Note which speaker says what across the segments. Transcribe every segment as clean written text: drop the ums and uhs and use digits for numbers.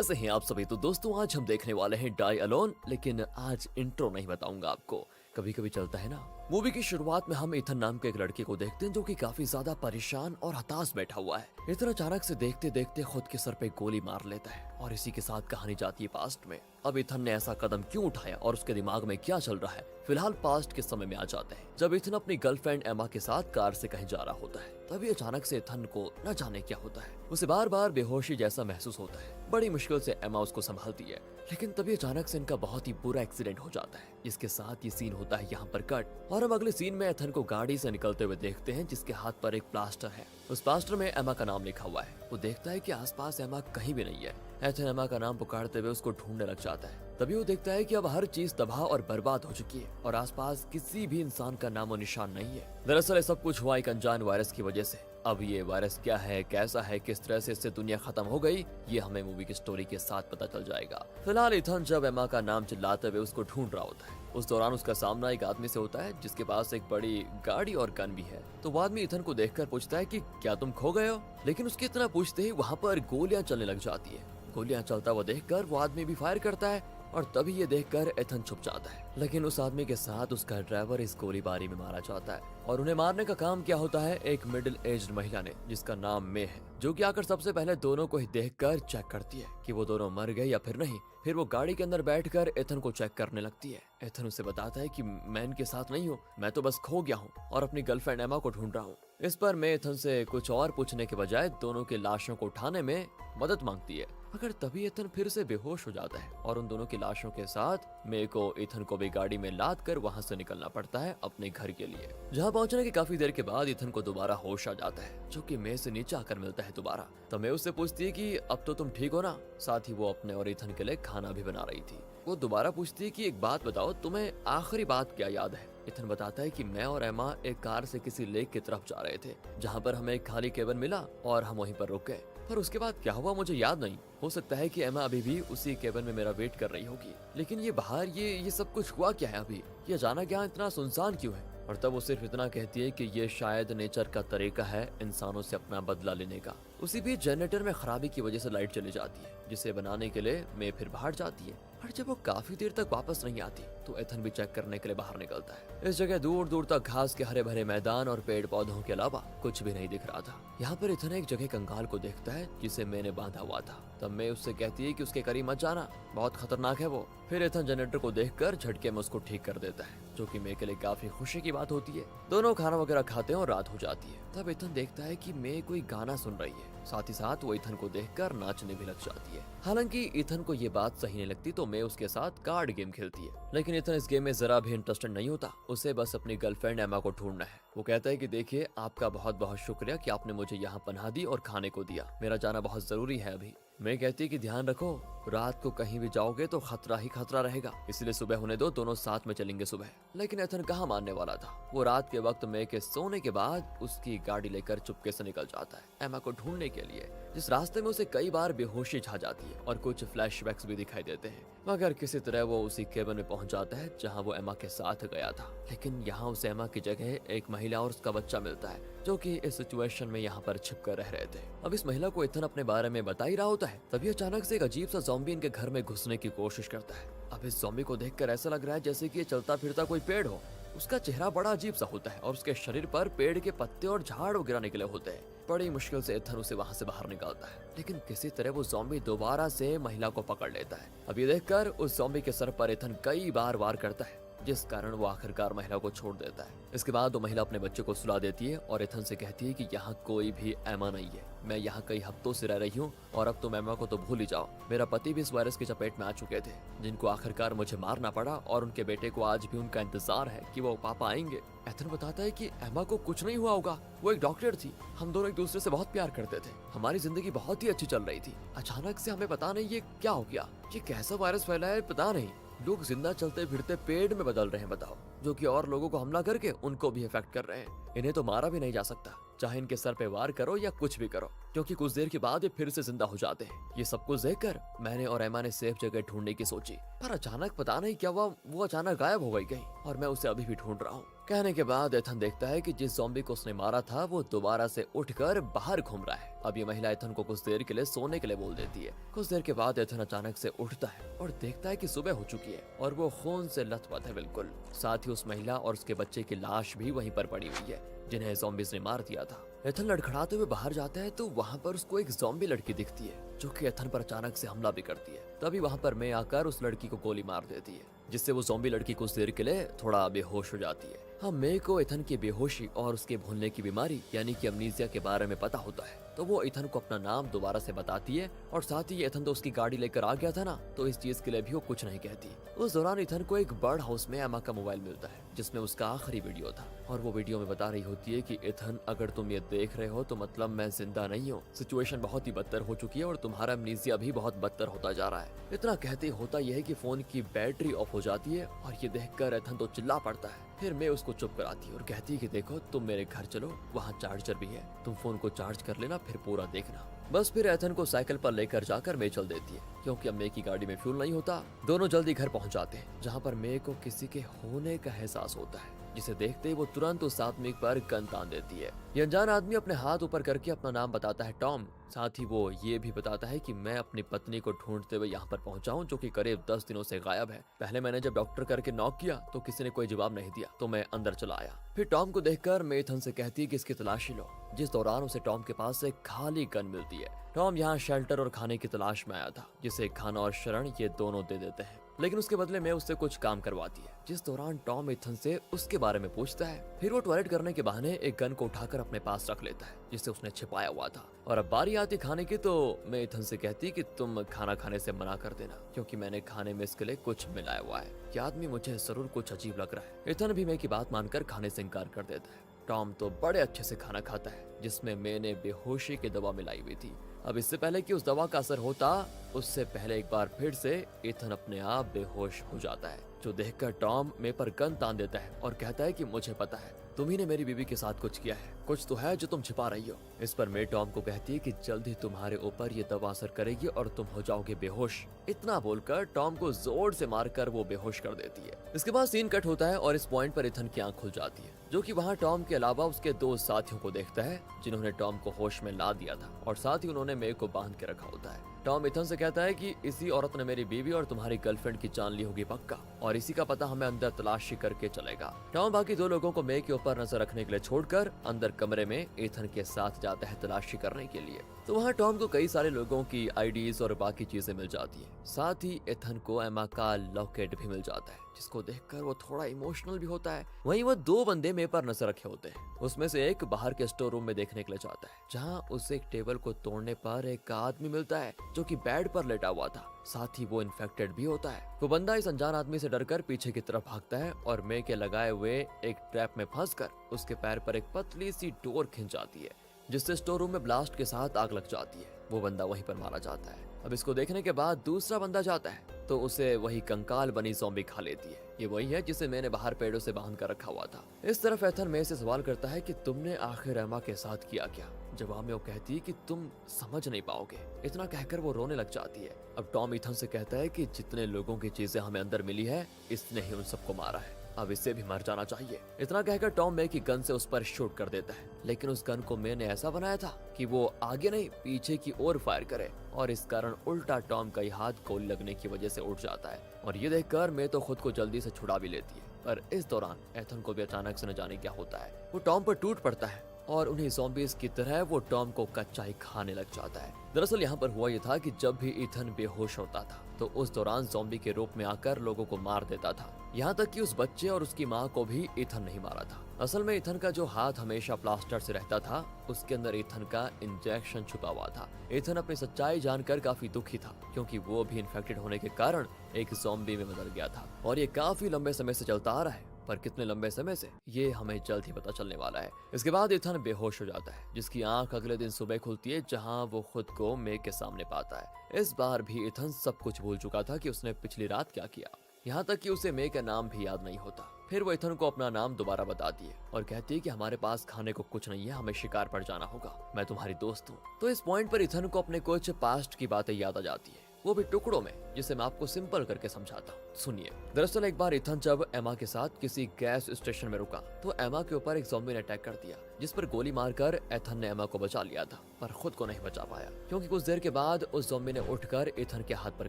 Speaker 1: कैसे हैं आप सभी। तो दोस्तों आज हम देखने वाले हैं डाई अलोन, लेकिन आज इंट्रो नहीं बताऊंगा आपको। कभी कभी चलता है ना। मूवी की शुरुआत में हम इथन नाम के एक लड़के को देखते हैं जो कि काफी ज्यादा परेशान और हताश बैठा हुआ है। इथन अचानक से देखते देखते खुद के सर पे गोली मार लेता है और इसी के साथ कहानी जाती है पास्ट में। अब इथन ने ऐसा कदम क्यों उठाया और उसके दिमाग में क्या चल रहा है, फिलहाल पास्ट के समय में आ जाते हैं जब इथन अपनी गर्लफ्रेंड एमा के साथ कार से कहीं जा रहा होता है। तभी अचानक से इथन को न जाने क्या होता है, उसे बार बार बेहोशी जैसा महसूस होता है। बड़ी मुश्किल से एमा उसको संभालती है, लेकिन तभी अचानक से इनका बहुत ही बुरा एक्सीडेंट हो जाता है। इसके साथ ये सीन होता है यहाँ पर कट और हम अगले सीन में एथन को गाड़ी से निकलते हुए देखते हैं जिसके हाथ पर एक प्लास्टर है। उस प्लास्टर में एमा का नाम लिखा हुआ है। वो देखता है कि आसपास एमा कहीं भी नहीं है। एथन एमा का नाम पुकारते हुए उसको ढूंढने लग जाता है। तभी वो देखता है कि अब हर चीज तबाह और बर्बाद हो चुकी है और आसपास किसी भी इंसान का नामो निशान नहीं है। दरअसल ये सब कुछ हुआ एक अनजान वायरस की वजह से। अब ये वायरस क्या है, कैसा है, किस तरह से इससे दुनिया खत्म हो गई, ये हमें मूवी की स्टोरी के साथ पता चल जाएगा। फिलहाल इथन जब एमा का नाम चिल्लाते हुए उसको ढूंढ रहा होता है, उस दौरान उसका सामना एक आदमी से होता है जिसके पास एक बड़ी गाड़ी और गन भी है। तो वो आदमी इथन को देखकर पूछता है कि क्या तुम खो गए हो, लेकिन उसके इतना पूछते ही वहाँ पर गोलियां चलने लग जाती है। गोलियां चलता हुआ देखकर वो आदमी भी फायर करता है और तभी ये देखकर एथन छुप जाता है। लेकिन उस आदमी के साथ उसका ड्राइवर इस गोलीबारी में मारा जाता है और उन्हें मारने का काम क्या होता है एक मिडिल एज्ड महिला ने जिसका नाम मे है, जो कि आकर सबसे पहले दोनों को ही देखकर चेक करती है कि वो दोनों मर गए या फिर नहीं। फिर वो गाड़ी के अंदर बैठकर एथन को चेक करने लगती है। एथन उसे बताता है कि मैं इनके साथ नहीं हूँ, मैं तो बस खो गया हूँ और अपनी गर्लफ्रेंड एमा को ढूंढ रहा हूँ। इस पर मैं एथन से कुछ और पूछने के बजाय दोनों की लाशों को उठाने में मदद मांगती है, मगर तभी एथन फिर से बेहोश हो जाता है और उन दोनों की लाशों के साथ मे को एथन को भी गाड़ी में लाद कर वहाँ से निकलना पड़ता है अपने घर के लिए। जहाँ पहुँचने की काफी देर के बाद एथन को दोबारा होश आ जाता है, जो कि मे से नीचे आकर मिलता है दोबारा। तो मे उससे पूछती है कि अब तो तुम ठीक हो ना। साथ ही वो अपने और एथन के लिए खाना भी बना रही थी। वो दोबारा पूछती है कि एक बात बताओ, तुम्हें आखिरी बात क्या याद है। इथन बताता है कि मैं और एमा एक कार से किसी लेक की तरफ जा रहे थे जहाँ पर हमें एक खाली केबिन मिला और हम वहीं पर रुक गए, पर उसके बाद क्या हुआ मुझे याद नहीं। हो सकता है कि एमा अभी भी उसी केबिन में मेरा वेट कर रही होगी, लेकिन ये बाहर ये सब कुछ हुआ क्या है अभी, ये अचानक यहाँ इतना सुनसान क्यों है। और तब वो सिर्फ इतना कहती है कि ये शायद नेचर का तरीका है इंसानों से अपना बदला लेने का। उसी बीच जनरेटर में खराबी की वजह से लाइट चली जाती है, जिसे बनाने के लिए मे फिर बाहर जाती है और जब वो काफी देर तक वापस नहीं आती तो एथन भी चेक करने के लिए बाहर निकलता है। इस जगह दूर दूर तक घास के हरे भरे मैदान और पेड़ पौधों के अलावा कुछ भी नहीं दिख रहा था। यहाँ पर एथन एक जगह कंगाल को देखता है जिसे मैंने बांधा हुआ था। तब मैं उससे कहती है कि उसके करीब मत जाना, बहुत खतरनाक है वो। फिर एथन जनरेटर को देखकर झटके में उसको ठीक कर देता है, जो कि मे के लिए काफी खुशी की बात होती है। दोनों खाना वगैरह खाते हैं और रात हो जाती है। तब एथन देखता है कि मे कोई गाना सुन रही है, साथ ही साथ वो इथन को देखकर नाचने भी लग जाती है। हालांकि इथन को ये बात सही नहीं लगती तो मे उसके साथ कार्ड गेम खेलती है, लेकिन इथन इस गेम में जरा भी इंटरेस्टेड नहीं होता। उसे बस अपनी गर्लफ्रेंड एमा को ढूंढना है। वो कहता है कि देखिए आपका बहुत बहुत शुक्रिया कि आपने मुझे यहाँ पनाह दी और खाने को दिया, मेरा जाना बहुत जरूरी है अभी। मैं कहती है कि ध्यान रखो, रात को कहीं भी जाओगे तो खतरा ही खतरा रहेगा, इसलिए सुबह होने दो, दोनों साथ में चलेंगे सुबह। लेकिन एथन कहाँ मानने वाला था। वो रात के वक्त मे के सोने के बाद उसकी गाड़ी लेकर चुपके से निकल जाता है एमा को ढूंढने के लिए। जिस रास्ते में उसे कई बार बेहोशी छा जाती है और कुछ फ्लैशबैक्स भी दिखाई देते हैं, मगर किसी तरह वो उसी केबिन में पहुंच जाता है जहां वो एमा के साथ गया था। लेकिन यहाँ उसे एमा की जगह एक महिला और उसका बच्चा मिलता है, जो कि इस सिचुएशन में यहाँ पर छिप कर रह रहे थे। अब इस महिला को इथन अपने बारे में बता ही रहा होता है, तभी अचानक से एक अजीब सा ज़ॉम्बी इनके घर में घुसने की कोशिश करता है। अब इस ज़ॉम्बी को देखकर ऐसा लग रहा है जैसे कि ये चलता फिरता कोई पेड़ हो। उसका चेहरा बड़ा अजीब सा होता है और उसके शरीर पर पेड़ के पत्ते और झाड़ वगैरह निकले होते हैं। बड़ी मुश्किल से इथन उसे वहां से बाहर निकालता है, लेकिन किसी तरह वो ज़ॉम्बी दोबारा से महिला को पकड़ लेता है। अब ये देखकर उस ज़ॉम्बी के सर पर इथन कई बार वार करता है, जिस कारण वो आखिरकार महिला को छोड़ देता है। इसके बाद वो महिला अपने बच्चे को सुला देती है और इथन से कहती है कि यहाँ कोई भी एमा नहीं है, मैं यहाँ कई हफ्तों से रह रही हूँ और अब तुम एमा को तो भूल ही जाओ। मेरा पति भी इस वायरस की चपेट में आ चुके थे, जिनको आखिरकार मुझे मारना पड़ा और उनके बेटे को आज भी उनका इंतजार है कि वो पापा आएंगे। एथन बताता है कि एमा को कुछ नहीं हुआ होगा, वो एक डॉक्टर थी, हम दोनों एक दूसरे से बहुत प्यार करते थे, हमारी जिंदगी बहुत ही अच्छी चल रही थी। अचानक से हमें पता नहीं ये क्या हो गया, ये कैसा वायरस फैला है पता नहीं, लोग जिंदा चलते फिरते पेड़ में बदल रहे हैं बताओ, जो कि और लोगों को हमला करके उनको भी इफेक्ट कर रहे हैं। इन्हें तो मारा भी नहीं जा सकता, चाहे इनके सर पे वार करो या कुछ भी करो, क्योंकि कुछ देर के बाद ये फिर से जिंदा हो जाते हैं। ये सब कुछ देखकर मैंने और एमा ने सेफ जगह ढूंढने की सोची, पर अचानक पता नहीं क्या हुआ, वो अचानक गायब हो गई कहीं, और मैं उसे अभी भी ढूंढ रहा हूँ। कहने के बाद एथन देखता है कि जिस ज़ॉम्बी को उसने मारा था वो दोबारा से उठकर बाहर घूम रहा है। अब ये महिला एथन को कुछ देर के लिए सोने के लिए बोल देती है। कुछ देर के बाद एथन अचानक से उठता है और देखता है कि सुबह हो चुकी है और वो खून से लथपथ है बिल्कुल। साथ ही उस महिला और उसके बच्चे की लाश भी वहीं पर पड़ी हुई है जिन्हें ज़ॉम्बीज़ ने मार दिया था। एथन लड़खड़ाते हुए बाहर जाता है तो वहाँ पर उसको एक ज़ॉम्बी लड़की दिखती है जो कि एथन पर अचानक से हमला भी करती है। तभी वहाँ पर मैं आकर उस लड़की को गोली मार देती है, जिससे वो ज़ॉम्बी लड़की कुछ देर के लिए थोड़ा बेहोश हो जाती है। हाँ, मे को एथन की बेहोशी और उसके भूलने की बीमारी यानी कि अमनीसिया के बारे में पता होता है, तो वो एथन को अपना नाम दोबारा से बताती है। और साथ ही एथन तो उसकी गाड़ी लेकर आ गया था ना, तो इस चीज के लिए भी वो कुछ नहीं कहती। उस दौरान एथन को एक बर्ड हाउस में एमा का मोबाइल मिलता है जिसमें उसका आखिरी वीडियो था, और वो वीडियो में बता रही होती है कि एथन, अगर तुम ये देख रहे हो तो मतलब मैं जिंदा नहीं हूँ। सिचुएशन बहुत ही बदतर हो चुकी है और तुम्हारा अमनीसिया भी बहुत बदतर होता जा रहा है। इतना कहते होता यह है कि फोन की बैटरी ऑफ हो जाती है और ये देखकर एथन तो चिल्ला पड़ता है। फिर मैं उसको चुप कराती है और कहती है कि देखो, तुम मेरे घर चलो, वहाँ चार्जर भी है, तुम फोन को चार्ज कर लेना, फिर पूरा देखना। बस फिर एथन को साइकिल पर लेकर जाकर मे चल देती है, क्योंकि अब मे की गाड़ी में फ्यूल नहीं होता। दोनों जल्दी घर पहुंच जाते हैं, जहाँ पर मे को किसी के होने का एहसास होता है, जिसे देखते ही वो तुरंत उस आदमी पर गन तान देती है। ये अनजान आदमी अपने हाथ ऊपर करके अपना नाम बताता है, टॉम। साथ ही वो ये भी बताता है कि मैं अपनी पत्नी को ढूंढते हुए यहाँ पर पहुंचा हूँ, जो कि करीब 10 दिनों से गायब है। पहले मैंने जब डॉक्टर करके नॉक किया तो किसी ने कोई जवाब नहीं दिया, तो मैं अंदर चला आया। फिर टॉम को देखकर मैं एथन से कहती है कि इसकी तलाशी लो, जिस दौरान उसे टॉम के पास एक खाली गन मिलती है। टॉम यहाँ शेल्टर और खाने की तलाश में आया था, जिसे खाना और शरण ये दोनों दे देते हैं, लेकिन उसके बदले में उससे कुछ काम करवाती है। जिस दौरान टॉम एथन से उसके बारे में पूछता है। फिर वो टॉयलेट करने के बहाने एक गन को उठाकर अपने पास रख लेता है, जिसे उसने छिपाया हुआ था। और अब बारी आती खाने की, तो मैं एथन से कहती कि तुम खाना खाने से मना कर देना, क्योंकि मैंने खाने में इसके लिए कुछ मिलाया हुआ है। ये आदमी मुझे जरूर कुछ अजीब लग रहा है। एथन भी मैं की बात मानकर खाने से इनकार कर देता है। टॉम तो बड़े अच्छे से खाना खाता है, जिसमें मैंने बेहोशी की दवा मिलाई हुई थी। अब इससे पहले कि उस दवा का असर होता, उससे पहले एक बार फिर से एथन अपने आप बेहोश हो जाता है, जो देखकर टॉम मे पर गन तान देता है और कहता है कि मुझे पता है, तुम ही ने मेरी बीवी के साथ कुछ किया है, कुछ तो है जो तुम छिपा रही हो। इस पर मे टॉम को कहती है कि जल्द ही तुम्हारे ऊपर ये दवा असर करेगी और तुम हो जाओगे बेहोश। इतना बोलकर टॉम को जोर से मारकर वो बेहोश कर देती है। इसके बाद सीन कट होता है और इस पॉइंट पर एथन की आंख खुल जाती है, जो कि वहाँ टॉम के अलावा उसके 2 साथियों को देखता है, जिन्होंने टॉम को होश में ला दिया था, और साथ ही उन्होंने मे को बांध के रखा होता है। टॉम एथन से कहता है कि इसी औरत ने मेरी बीवी और तुम्हारी गर्लफ्रेंड की जान ली होगी पक्का, और इसी का पता हमें अंदर तलाशी करके चलेगा। टॉम बाकी 2 लोगों को मे के ऊपर नजर रखने के लिए छोड़कर अंदर कमरे में एथन के साथ जाता है तलाशी करने के लिए। तो वहाँ टॉम को कई सारे लोगों की आईडीज और बाकी चीजें मिल जाती है। साथ ही एथन को एमा का लॉकेट भी मिल जाता है, जिसको देखकर वो थोड़ा इमोशनल भी होता है। वहीं वो 2 बंदे मे पर नजर रखे होते हैं। उसमें से एक बाहर के स्टोर रूम में देखने के लिए जाता है, जहाँ उसे एक टेबल को तोड़ने पर एक आदमी मिलता है जो कि बेड पर लेटा हुआ था। साथ ही वो इन्फेक्टेड भी होता है। वो बंदा इस अनजान आदमी से डरकर पीछे की तरफ भागता है और मे के लगाए हुए एक ट्रैप में फंसकर उसके पैर पर एक पतली सी डोर खिंच जाती है, जिससे स्टोर रूम में ब्लास्ट के साथ आग लग जाती है। वो बंदा वहीं पर मारा जाता है। अब इसको देखने के बाद दूसरा बंदा जाता है तो उसे वही कंकाल बनी ज़ॉम्बी खा लेती है। ये वही है जिसे मैंने बाहर पेड़ों से बांध कर रखा हुआ था। इस तरफ एथन मे से सवाल करता है कि तुमने आखिर एमा के साथ किया क्या। जवाब में वो कहती है कि तुम समझ नहीं पाओगे। इतना कहकर वो रोने लग जाती है। अब टॉम एथन से कहता है कि जितने लोगों की चीजें हमें अंदर मिली है, इसने ही उन सबको मारा है, अब इससे भी मर जाना चाहिए। इतना कहकर टॉम मे की गन से उस पर शूट कर देता है, लेकिन उस गन को मैंने ऐसा बनाया था कि वो आगे नहीं पीछे की ओर फायर करे, और इस कारण उल्टा टॉम का हाथ गोली लगने की वजह से उठ जाता है। और ये देखकर मैं तो खुद को जल्दी से छुड़ा भी लेती है। पर इस दौरान एथन को भी अचानक से न जाने क्या होता है। वो टॉम पर टूट पड़ता है और उन्हीं ज़ॉम्बीज़ की तरह वो टॉम को कच्चा ही खाने लग जाता है। दरअसल यहाँ पर हुआ ये था कि जब भी ईथन बेहोश होता था तो उस दौरान ज़ॉम्बी के रूप में आकर लोगों को मार देता था। यहाँ तक कि उस बच्चे और उसकी माँ को भी ईथन नहीं मारा था। असल में ईथन का जो हाथ हमेशा प्लास्टर से रहता था, उसके अंदर ईथन का इंजेक्शन छुपा हुआ था। ईथन अपनी सच्चाई जानकर काफी दुखी था, क्योंकि वो भी इन्फेक्टेड होने के कारण एक ज़ॉम्बी में बदल गया था। और ये काफी लंबे समय से चलता आ रहा है, पर कितने लंबे समय से ये हमें जल्द ही पता चलने वाला है। इसके बाद ईथन बेहोश हो जाता है, जिसकी आंख अगले दिन सुबह खुलती है, जहां वो खुद को मे के सामने पाता है। इस बार भी ईथन सब कुछ भूल चुका था कि उसने पिछली रात क्या किया। यहाँ तक कि उसे मे का नाम भी याद नहीं होता। फिर वो इथन को अपना नाम दोबारा बताती है और कहती है कि हमारे पास खाने को कुछ नहीं है, हमें शिकार पर जाना होगा, मैं तुम्हारी दोस्त हूँ। तो इस पॉइंट पर इथन को अपने कुछ पास्ट की बातें याद आ जाती है, वो भी टुकड़ों में, जिसे मैं आपको सिंपल करके समझाता हूँ। सुनिए। दरअसल एक बार इथन जब एमा के साथ किसी गैस स्टेशन में रुका तो एमा के ऊपर एक ज़ॉम्बी ने अटैक कर दिया, जिस पर गोली मारकर इथन ने एमा को बचा लिया था, पर खुद को नहीं बचा पाया क्योंकि कुछ देर के बाद उस ज़ॉम्बी ने उठकर इथन के हाथ पर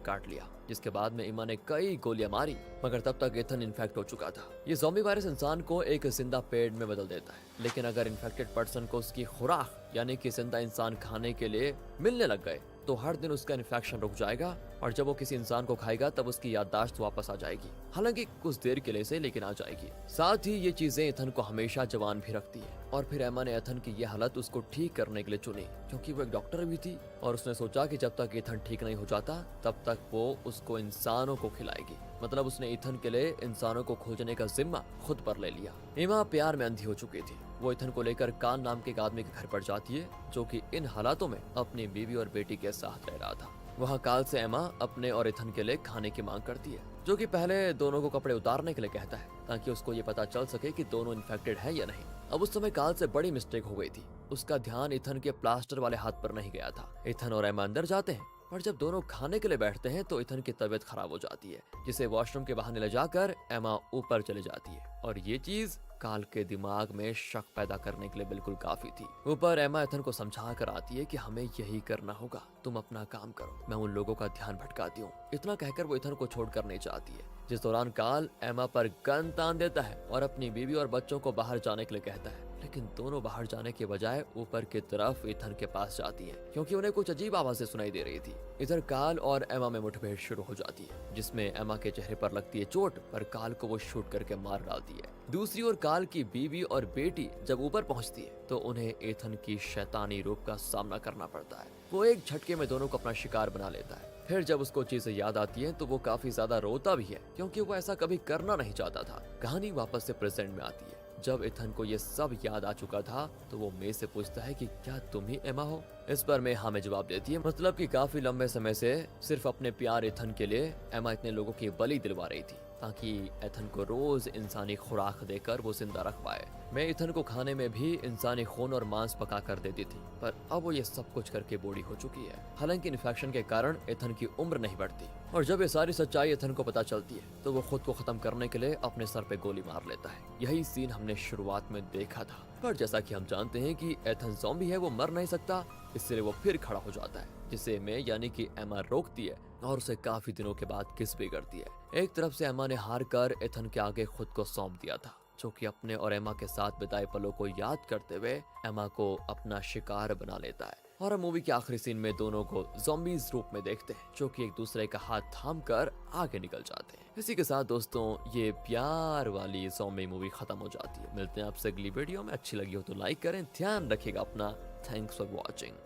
Speaker 1: काट लिया, जिसके बाद में एमा ने कई गोलियां मारी, मगर तब तक इथन इन्फेक्ट हो चुका था। ये ज़ॉम्बी वायरस इंसान को एक जिंदा पेड़ में बदल देता है, लेकिन अगर इन्फेक्टेड पर्सन को उसकी खुराक यानी कि जिंदा इंसान खाने के लिए मिलने लग गए तो हर दिन उसका इन्फेक्शन रुक जाएगा और जब वो किसी इंसान को खाएगा तब उसकी याददाश्त वापस आ जाएगी, हालांकि कुछ देर के लिए से, लेकिन आ जाएगी। साथ ही ये चीजें इथन को हमेशा जवान भी रखती है। और फिर एमा ने इथन की ये हालत उसको ठीक करने के लिए चुनी, क्योंकि वो एक डॉक्टर भी थी और उसने सोचा कि जब तक इथन ठीक नहीं हो जाता तब तक वो उसको इंसानों को खिलाएगी। मतलब उसने इथन के लिए इंसानों को खोजने का जिम्मा खुद पर ले लिया। एमा प्यार में अंधी हो चुकी थी। वो इथन को लेकर कान नाम के एक आदमी के घर पर जाती है, जो कि इन हालातों में अपनी बीवी और बेटी के साथ रह रहा था। वहाँ काल से एमा अपने और इथन के लिए खाने की मांग करती है, जो कि पहले दोनों को कपड़े उतारने के लिए कहता है ताकि उसको ये पता चल सके कि दोनों इन्फेक्टेड हैं या नहीं। अब उस समय काल से बड़ी मिस्टेक हो गई थी, उसका ध्यान इथन के प्लास्टर वाले हाथ पर नहीं गया था। इथन और एमा अंदर जाते हैं और जब दोनों खाने के लिए बैठते हैं तो इथन की तबीयत खराब हो जाती है, जिसे वॉशरूम के बहाने ले जाकर एमा ऊपर चले जाती है और ये चीज काल के दिमाग में शक पैदा करने के लिए बिल्कुल काफी थी। ऊपर एमा इथन को समझा कर आती है कि हमें यही करना होगा, तुम अपना काम करो, मैं उन लोगों का ध्यान भटकाती हूँ। इतना कहकर वो इथन को छोड़कर नहीं चाहती है, जिस दौरान काल एमा पर गन तान देता है और अपनी बीवी और बच्चों को बाहर जाने के लिए कहता है, लेकिन दोनों बाहर जाने के बजाय ऊपर की तरफ इथन के पास जाती हैं, क्योंकि उन्हें कुछ अजीब आवाजें सुनाई दे रही थी। इधर काल और एमा में मुठभेड़ शुरू हो जाती है, जिसमें एमा के चेहरे पर लगती है चोट, पर काल को वो शूट करके मार डालती है। दूसरी ओर काल की बीवी और बेटी जब ऊपर पहुंचती है तो उन्हें इथन की शैतानी रूप का सामना करना पड़ता है। वो एक झटके में दोनों को अपना शिकार बना लेता है। फिर जब उसको चीजें याद आती हैं तो वो काफी ज्यादा रोता भी है, क्योंकि वो ऐसा कभी करना नहीं चाहता था। कहानी वापस से प्रेजेंट में आती है। जब इथन को ये सब याद आ चुका था तो वो मे से पूछता है कि क्या तुम ही एमा हो। इस पर मे हाँ में जवाब देती है, मतलब कि काफी लंबे समय से सिर्फ अपने प्यार इथन के लिए एमा इतने लोगों की बलि दिलवा रही थी ताकि इथन को रोज इंसानी खुराक देकर वो जिंदा रख पाए। मैं इथन को खाने में भी इंसानी खून और मांस पका कर देती थी, पर अब वो ये सब कुछ करके बूढ़ी हो चुकी है। हालांकि इन्फेक्शन के कारण इथन की उम्र नहीं बढ़ती और जब ये सारी सच्चाई इथन को पता चलती है तो वो खुद को खत्म करने के लिए अपने सर पे गोली मार लेता है। यही सीन हमने शुरुआत में देखा था, पर जैसा कि हम जानते हैं कि इथन ज़ॉम्बी है, वो मर नहीं सकता, इसलिए वो फिर खड़ा हो जाता है, जिसे मैं यानी कि एमा रोकती है और उसे काफी दिनों के बाद किस भी करती है। एक तरफ से एमा ने हार कर इथन के आगे खुद को सौंप दिया था, जो कि अपने और एमा के साथ बिताए पलों को याद करते हुए एमा को अपना शिकार बना लेता है। और हम मूवी के आखिरी सीन में दोनों को ज़ॉम्बीज़ रूप में देखते हैं, जो कि एक दूसरे का हाथ थाम कर आगे निकल जाते हैं। इसी के साथ दोस्तों ये प्यार वाली ज़ॉम्बी मूवी खत्म हो जाती है। मिलते हैं आपसे अगली वीडियो में। अच्छी लगी हो तो लाइक करें, ध्यान रखिएगा अपना। Thanks for watching.